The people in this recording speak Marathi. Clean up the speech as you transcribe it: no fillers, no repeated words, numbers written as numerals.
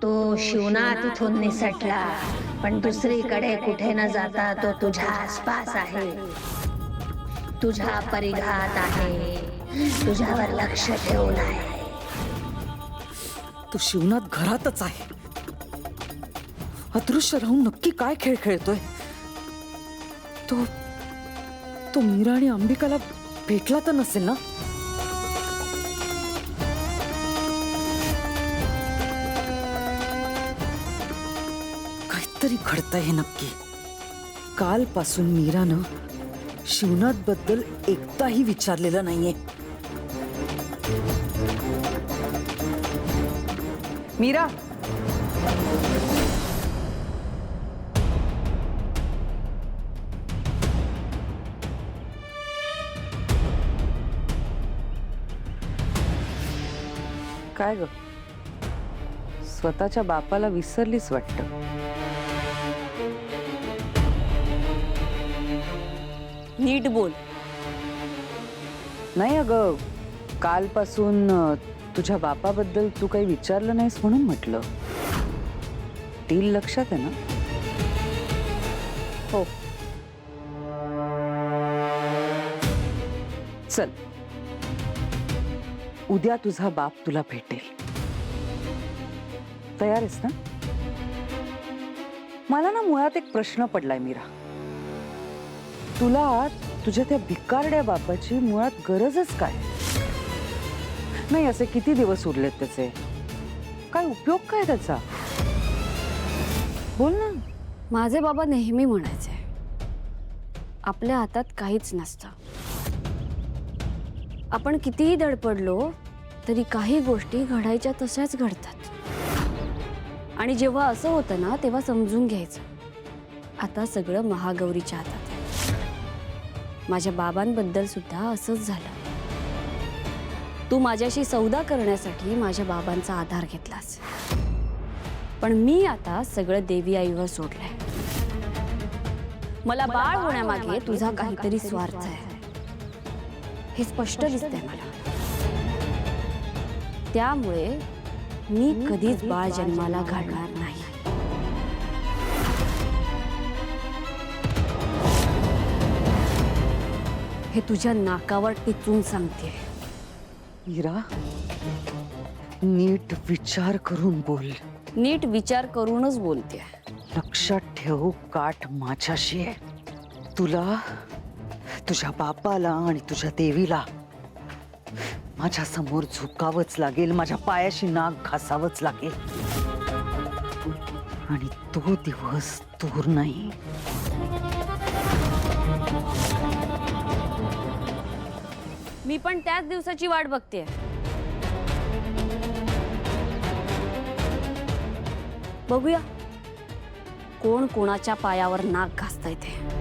तो शिवना तिथून निसटला, पण दुसरीकडे कुठे न जाता तो तुझ्या आसपास आहे, तुझ्या परिघात आहे, तुझ्यावर लक्ष ठेवून आहे. तो शिवनाथ घरातच आहे. अदृश्य राहून नक्की काय खेळ खेळतोय? तो मीरा आणि अंबिकाला भेटला तर नसेल ना? काहीतरी घडतंय हे नक्की. कालपासून मीरानं शिवनाथ बद्दल एकदाही विचारलेलं नाहीये. मीरा, काय ग, स्वतःच्या बापाला विसरलीस वाटतं. नीट बोल. नाही अगं, कालपासून तुझ्या बापाबद्दल तू काही विचारलं नाहीस म्हणून म्हटलं. तील लक्षात आहे ना? हो. चल, उद्या तुझा बाप तुला भेटेल. तयार आहेस ना? मला ना मुळात एक प्रश्न पडलाय मीरा. तुला तुझ्या त्या भिकारड्या बापाची मुळात गरजच काय? नाही, असे किती दिवस उरलेत त्याचे? काय उपयोग काय त्याचा? बोल ना. माझे बाबा नेहमी म्हणायचे, आपल्या हातात काहीच नसतं. आपण कितीही धडपडलो तरी काही गोष्टी घडायच्या तशाच घडतात. आणि जेव्हा असं होतं ना, तेव्हा समजून घ्यायचं, आता सगळं महागौरीच्या हातात आहे. माझ्या बाबांबद्दल सुद्धा असंच झालं. तू माझ्याशी सौदा करण्यासाठी माझ्या बाबांचा आधार घेतलास, पण मी आता सगळं देवी आईवर सोडलंय. मला बाळ होण्यामागे तुझा काहीतरी स्वार्थ आहे, हे स्पष्ट दिसतंय मला. त्यामुळे मी कधीच बाळ जन्माला घालणार नाही. हे तुझ्या नाकावर टिचून सांगते. मीरा, नीट विचार करून बोल. नीट विचार करूनच बोलते. लक्षात ठेव, काठ माझ्याशी आहे. तुला, तुझ्या बापाला आणि तुझ्या देवीला माझ्या समोर झुकावंच लागेल, माझ्या पायाशी नाक घासावंच लागेल. आणि तो दिवस दूर नाही. मी पण त्याच दिवसाची वाट बघते. बघूया कोण कोणाच्या पायावर नाक घासतंय ते.